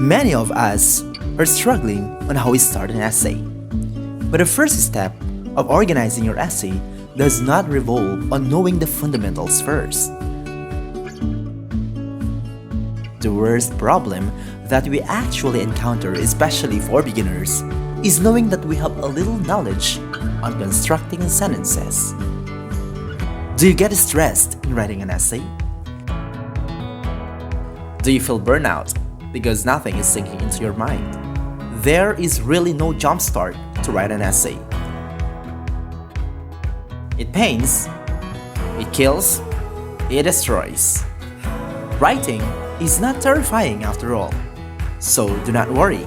Many of us are struggling on how we start an essay. But the first step of organizing your essay does not revolve on knowing the fundamentals first. The worst problem that we actually encounter, especially for beginners, is knowing that we have a little knowledge on constructing sentences. Do you get stressed in writing an essay? Do you feel burnout because nothing is sinking into your mind? There is really no jumpstart to write an essay. It pains, it kills, it destroys. Writing is not terrifying after all, so do not worry.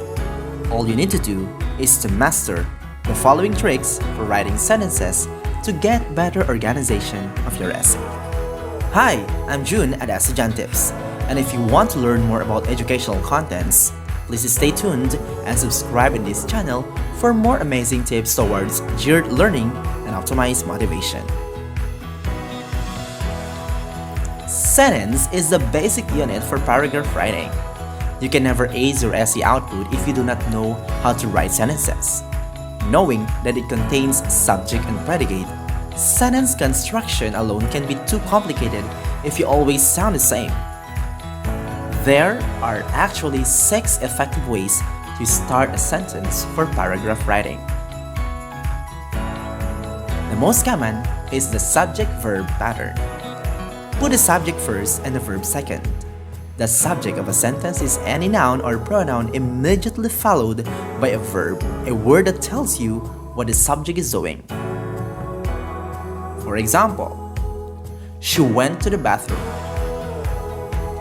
All you need to do is to master the following tricks for writing sentences to get better organization of your essay. Hi, I'm June at Essay Tips, and if you want to learn more about educational contents, please stay tuned and subscribe in this channel for more amazing tips towards geared learning and optimized motivation. Sentence is the basic unit for paragraph writing. You can never ace your essay output if you do not know how to write sentences. Knowing that it contains subject and predicate, sentence construction alone can be too complicated if you always sound the same. There are actually 6 effective ways to start a sentence for paragraph writing. The most common is the subject-verb pattern. Put the subject first and the verb second. The subject of a sentence is any noun or pronoun immediately followed by a verb, a word that tells you what the subject is doing. For example, she went to the bathroom.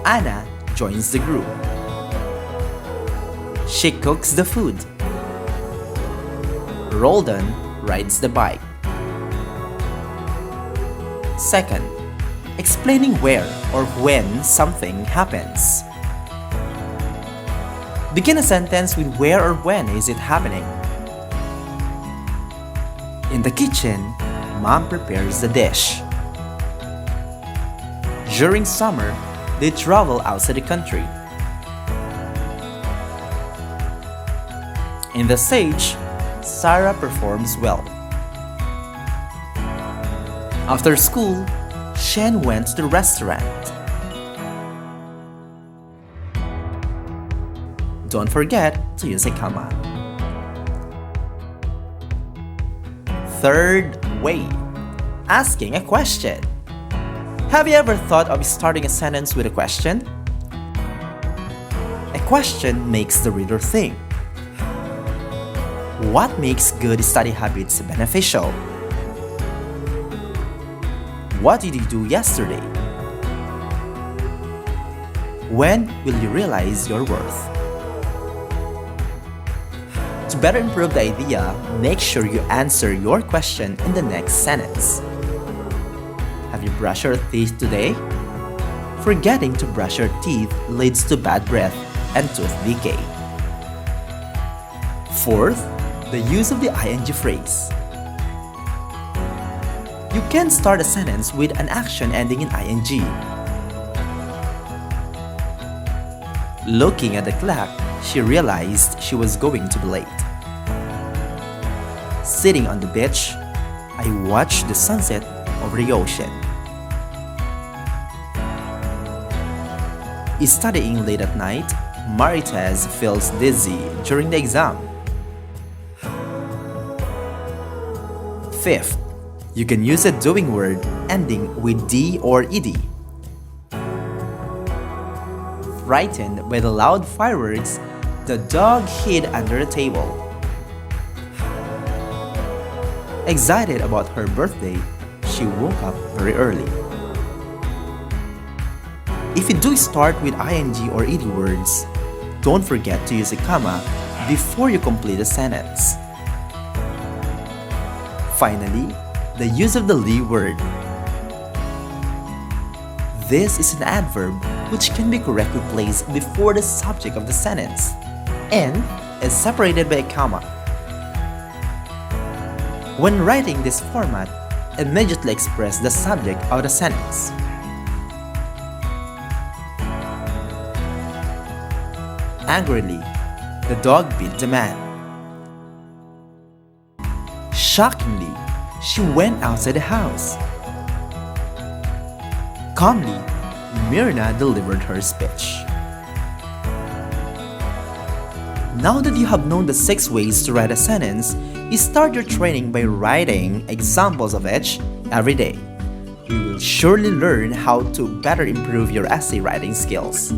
Anna joins the group. She cooks the food. Roldan rides the bike. Second, explaining where or when something happens. Begin a sentence with where or when is it happening. In the kitchen, Mom prepares the dish. During summer, they travel outside the country. In the stage, Sarah performs well. After school, Shen went to the restaurant. Don't forget to use a comma. Third way, asking a question. Have you ever thought of starting a sentence with a question? A question makes the reader think. What makes good study habits beneficial? What did you do yesterday? When will you realize your worth? To better improve the idea, make sure you answer your question in the next sentence. Have you brushed your teeth today? Forgetting to brush your teeth leads to bad breath and tooth decay. Fourth, the use of the ing phrase. You can start a sentence with an action ending in ing. Looking at the clock, she realized she was going to be late. Sitting on the beach, I watched the sunset over the ocean. Studying late at night, Marites feels dizzy during the exam. Fifth, you can use a doing word ending with D or ed. Frightened by the loud fireworks, the dog hid under the table. Excited about her birthday, she woke up very early. If you do start with ing or ed words, don't forget to use a comma before you complete a sentence. Finally, the use of the ly word. This is an adverb which can be correctly placed before the subject of the sentence and is separated by a comma. When writing this format, immediately express the subject of the sentence. Angrily, the dog bit the man. Shockingly, she went outside the house. Calmly, Myrna delivered her speech. Now that you have known the 6 ways to write a sentence, you start your training by writing examples of each every day. You will surely learn how to better improve your essay writing skills.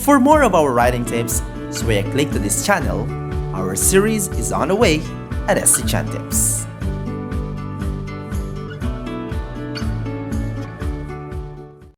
For more of our writing tips, sway a click to this channel. Our series is on the way at SC Chan Tips.